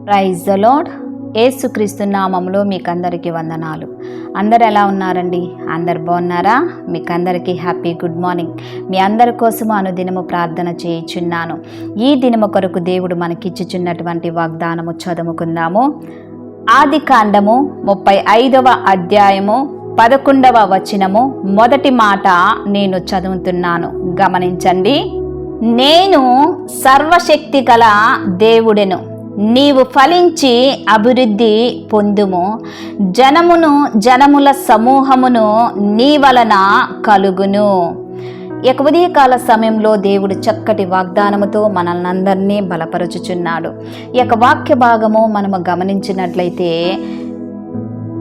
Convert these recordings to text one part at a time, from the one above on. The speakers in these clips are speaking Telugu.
Praise the lord. యేసుక్రీస్తు నామములో మీకు అందరికీ వందనాలు. అందరు ఎలా ఉన్నారండి? అందరు బాగున్నారా? మీకు అందరికీ హ్యాపీ గుడ్ మార్నింగ్. మీ అందరి కోసము అనుదినము ప్రార్థన చేయుచున్నాను. ఈ దినము కొరకు దేవుడు మనకిచ్చుచున్నటువంటి వాగ్దానము చదువుకుందాము. ఆది కాండము 35వ అధ్యాయము 11వ వచనము మొదటి మాట నేను చదువుతున్నాను, గమనించండి. నేను సర్వశక్తి గల దేవుడెను, నీవు ఫలించి అభివృద్ధి పొందుము, జనముల సమూహమును నీ వలన కలుగును. ఈ ఉదయకాల సమయంలో దేవుడు చక్కటి వాగ్దానముతో మనల్ని అందరినీ బలపరుచుచున్నాడు. ఈ యొక్క వాక్య భాగము మనము గమనించినట్లయితే,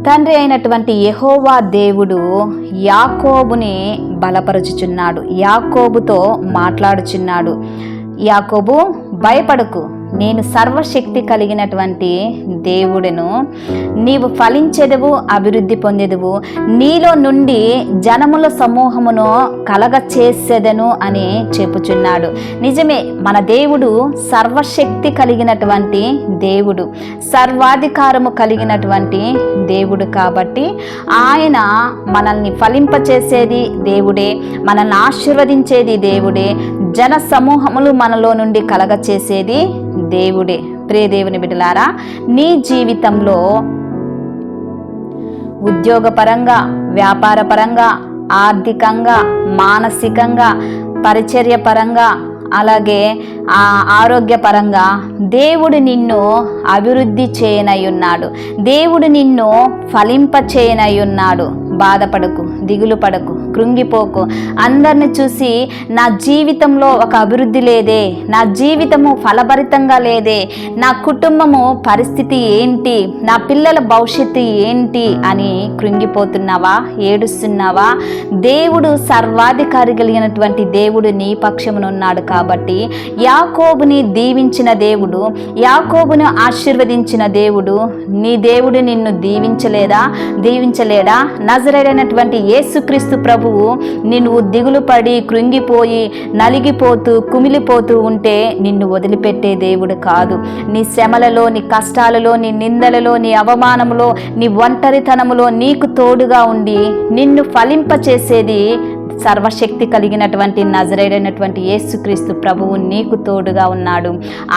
తండ్రి అయినటువంటి యెహోవా దేవుడు యాకోబుని బలపరుచుచున్నాడు, యాకోబుతో మాట్లాడుచున్నాడు. యాకోబు, భయపడకు, నేను సర్వశక్తి కలిగినటువంటి దేవుడను, నీవు ఫలించెదవు, అభివృద్ధి పొందెదవు, నీలో నుండి జనముల సమూహమును కలగ చేసేదను అని చెప్పుచున్నాడు. నిజమే, మన దేవుడు సర్వశక్తి కలిగినటువంటి దేవుడు, సర్వాధికారము కలిగినటువంటి దేవుడు. కాబట్టి ఆయన మనల్ని ఫలింపచేసేది దేవుడే, మనల్ని ఆశీర్వదించేది దేవుడే, జన సమూహములు మనలో నుండి కలగ చేసేది దేవుడే. ప్రియ దేవుని బిడ్డలారా, నీ జీవితంలో ఉద్యోగపరంగా, వ్యాపారపరంగా, ఆర్థికంగా, మానసికంగా, పరిచర్య పరంగా, అలాగే ఆరోగ్యపరంగా దేవుడు నిన్ను అభివృద్ధి చేయనయ్యున్నాడు, దేవుడు నిన్ను ఫలింప చేయనయ్యున్నాడు. బాధపడకు, దిగులు పడకు, కృంగిపోకు. అందరిని చూసి నా జీవితంలో ఒక అభివృద్ధి లేదే, నా జీవితము ఫలభరితంగా లేదే, నా కుటుంబము పరిస్థితి ఏంటి, నా పిల్లల భవిష్యత్తు ఏంటి అని కృంగిపోతున్నావా, ఏడుస్తున్నావా? దేవుడు సర్వాధికారి కలిగినటువంటి దేవుడు నీ పక్షమునున్నాడు. కాబట్టి యాకోబుని దీవించిన దేవుడు, యాకోబును ఆశీర్వదించిన దేవుడు, నీ దేవుడు నిన్ను దీవించలేడా? నజరేడైనటువంటి యేసుక్రీస్తు ప్రభువు నిన్ను దిగులు పడి, కృంగిపోయి, నలిగిపోతూ, కుమిలిపోతూ ఉంటే నిన్ను వదిలిపెట్టే దేవుడు కాదు. నీ శ్రమలలో, నీ కష్టాలలో, నీ నిందలలో, నీ అవమానములో, నీ ఒంటరితనములో నీకు తోడుగా ఉండి నిన్ను ఫలింపచేసేది సర్వశక్తి కలిగినటువంటి నజరేడైనటువంటి యేసుక్రీస్తు ప్రభువు నీకు తోడుగా ఉన్నాడు.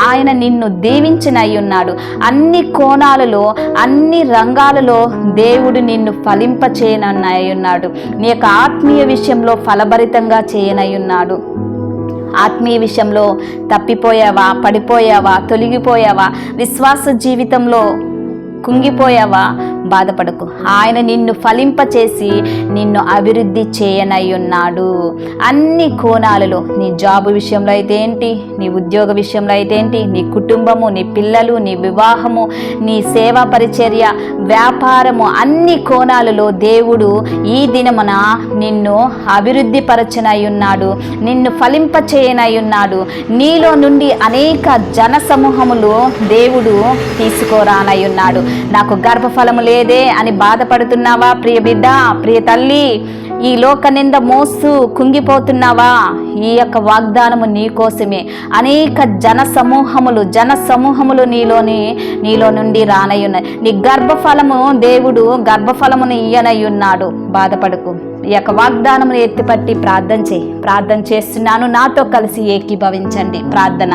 ఆయన నిన్ను దీవించనయ్యున్నాడు. అన్ని కోణాలలో, అన్ని రంగాలలో దేవుడు నిన్ను ఫలింప చేయనయ్యున్నాడు. నీ యొక్క ఆత్మీయ విషయంలో ఫలభరితంగా చేయనయ్యున్నాడు. ఆత్మీయ విషయంలో తప్పిపోయావా, పడిపోయావా, తొలగిపోయావా, విశ్వాస జీవితంలో కుంగిపోయావా? బాధపడకు. ఆయన నిన్ను ఫలింపచేసి నిన్ను అభివృద్ధి చేయనయ్యున్నాడు. అన్ని కోణాలలో, నీ జాబు విషయంలో అయితే ఏంటి, నీ ఉద్యోగ విషయంలో అయితే ఏంటి, నీ కుటుంబము, నీ పిల్లలు, నీ వివాహము, నీ సేవా పరిచర్య, వ్యాపారము, అన్ని కోణాలలో దేవుడు ఈ దినమున నిన్ను అభివృద్ధి పరచనయ్యున్నాడు, నిన్ను ఫలింప చేయనయ్యున్నాడు. నీలో నుండి అనేక జన సమూహములు దేవుడు తీసుకోరానయ్యున్నాడు. నాకు గర్భఫలము లేదే అని బాధపడుతున్నావా? ప్రియ బిడ్డ, ప్రియ తల్లి, ఈ లోక నింద మోస్తూ కుంగిపోతున్నావా? ఈ యొక్క వాగ్దానము నీ కోసమే. అనేక జన సమూహములు నీలో నుండి రానయ్యున్నాయి. నీ గర్భఫలము, దేవుడు గర్భఫలమును ఇయ్యనయ్యున్నాడు. బాధపడకు. ఈ యొక్క వాగ్దానమును ఎత్తిపట్టి ప్రార్థన చేస్తున్నాను. నాతో కలిసి ఏకీభవించండి. ప్రార్థన.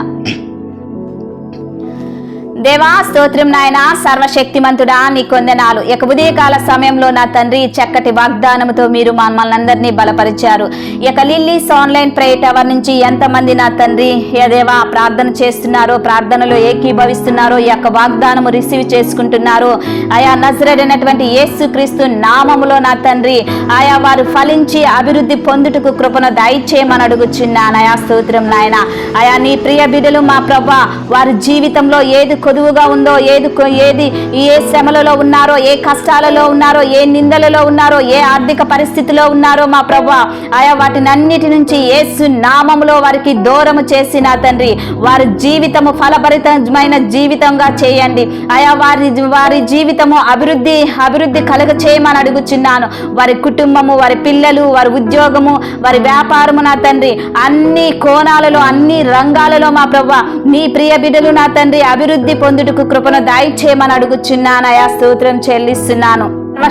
దేవా, స్తోత్రం నాయన, సర్వశక్తిమంతుడా, నీ కొందనాలు. ఇక ఉదయకాల సమయంలో నా తండ్రి చక్కటి వాగ్దానంతో మీరు మమ్మల్ని అందరినీ బలపరిచారు. ఇక లిల్లీస్ ఆన్లైన్ ప్రేయర్ టవర్ నుంచి ఎంతమంది నా తండ్రి దేవా ప్రార్థన చేస్తున్నారో, ప్రార్థనలో ఏకీభవిస్తున్నారో, ఈ యొక్క వాగ్దానము రిసీవ్ చేసుకుంటున్నారు. ఆయా నజరేడైనటువంటి యేసుక్రీస్తు నామములో నా తండ్రి ఆయా వారు ఫలించి అభివృద్ధి పొందుటకు కృపను దయచేయమని అడుగుచున్నానయా. స్తోత్రం నాయన. ఆయా నీ ప్రియ బిడ్డలు మా ప్రభా, వారి జీవితంలో ఏది కొదువుగా ఉందో, ఏ శ్రమలలో ఉన్నారో, ఏ కష్టాలలో ఉన్నారో, ఏ నిందలలో ఉన్నారో, ఏ ఆర్థిక పరిస్థితిలో ఉన్నారో మా ప్రభువా, ఆయా వాటినన్నిటి నుంచి యేసు నామములో వారికి దూరము చేసి నా తండ్రి వారి జీవితము ఫలభరితమైన జీవితంగా చేయండి. ఆయా వారి జీవితము అభివృద్ధి కలుగ చేయమని అడుగుచున్నాను. వారి కుటుంబము, వారి పిల్లలు, వారి ఉద్యోగము, వారి వ్యాపారము నా తండ్రి అన్ని కోణాలలో, అన్ని రంగాలలో మా ప్రభువా నీ ప్రియ బిడ్డలు నా తండ్రి అభివృద్ధి పొందుటకు కృపను దయచేయమని అడుగుచున్నానయా, స్తోత్రం చెల్లిస్తున్నాను.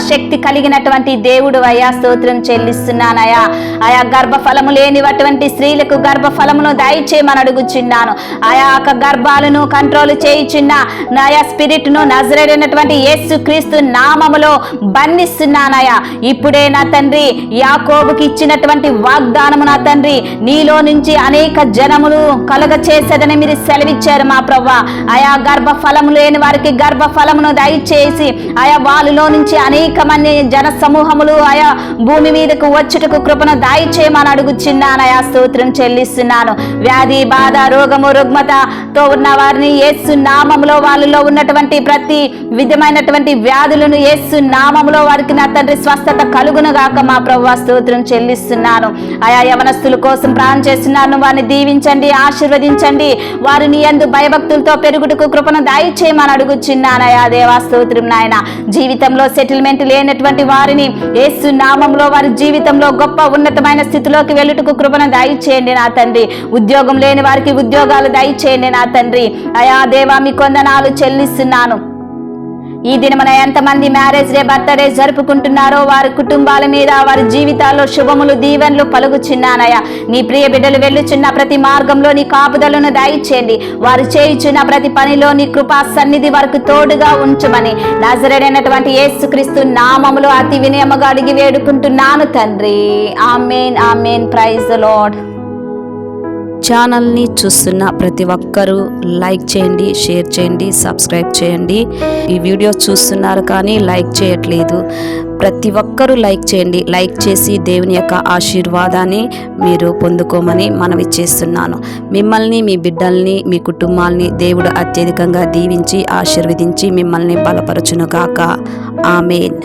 శక్తి కలిగినటువంటి దేవుడు అయా, స్తోత్రం చెల్లిస్తున్నానయా. ఆయా గర్భఫలము లేనివటువంటి స్త్రీలకు గర్భఫలమును దయచేయమని అడుగుచున్నాను. ఆయా గర్భాలను కంట్రోల్ చేయుచున్న నాయా స్పిరిట్ను నజరేడైనటువంటి యేసు క్రీస్తు నామములో బంధిస్తున్నానయా. ఇప్పుడే నా తండ్రి యాకోబుకి ఇచ్చినటువంటి వాగ్దానము నా తండ్రి, నీలో నుంచి అనేక జనములు కలుగ చేసేదని మీరు సెలవిచ్చారు మా ప్రభువా. ఆయా గర్భఫలము లేని వారికి గర్భఫలమును దయచేసి ఆయా వాళ్ళలో నుంచి అనేక మంది జన సమూహములు ఆయా భూమి మీదకు వచ్చుటకు కృపను దయచేయమని అడుగుచున్నానయా, స్తోత్రం చెల్లిస్తున్నాను. వ్యాధి బాధ రోగము రుగ్మతతో ఉన్న వారిని యేసు నామములో వాళ్ళలో ఉన్నటువంటి ప్రతి విధమైనటువంటి వ్యాధులను యేసు నామములో వారికి నా తండ్రి స్వస్థత కలుగును గాక మా ప్రభువా, స్తోత్రం చెల్లిస్తున్నాను. ఆయా యవనస్తుల కోసం ప్రార్థన చేస్తున్నాను. వారిని దీవించండి, ఆశీర్వదించండి. వారిని యందు భయభక్తులతో పెరుగుటకు కృపను దయచేయమని అడుగుచున్నానయా దేవా, స్తోత్రం నాయన. జీవితంలో సెటిల్మెంట్ లేనటువంటి వారిని యేసు నామములో వారి జీవితంలో గొప్ప ఉన్నతమైన స్థితిలోకి వెళ్ళుటకు కృపను దయచేయండి నా తండ్రి. ఉద్యోగం లేని వారికి ఉద్యోగాలు దయచేయండి నా తండ్రి. అయా దేవా, మీ కొందనాలు చెల్లిస్తున్నాను. ఈ దినమున ఎంతమంది మ్యారేజ్ డే, బర్త్డే జరుపుకుంటున్నారో వారి కుటుంబాల మీద, వారి జీవితాల్లో శుభములు దీవెనలు పలుకుచున్నానయ్యా. నీ ప్రియ బిడ్డలు వెళ్ళుచున్న ప్రతి మార్గంలో నీ కాపుదలను దయచేయండి. వారు చేయుచున్న ప్రతి పనిలో నీ కృపా సన్నిధి వారికి తోడుగా ఉంచమని నజరేడైనటువంటి యేసుక్రీస్తు నామములో అతి వినయముగా అడిగి వేడుకుంటున్నాను తండ్రి. Amen, amen. Praise the Lord. ఛానల్ని చూస్తున్న ప్రతి ఒక్కరూ లైక్ చేయండి, షేర్ చేయండి, సబ్స్క్రైబ్ చేయండి. ఈ వీడియో చూస్తున్నారు కానీ లైక్ చేయట్లేదు. ప్రతి ఒక్కరూ లైక్ చేయండి. లైక్ చేసి దేవుని యొక్క ఆశీర్వాదాన్ని మీరు పొందుకోమని మనవి చేస్తున్నాను. మిమ్మల్ని, మీ బిడ్డల్ని, మీ కుటుంబాల్ని దేవుడు అత్యధికంగా దీవించి ఆశీర్వదించి మిమ్మల్ని బలపరచునుగాక. ఆమేన్.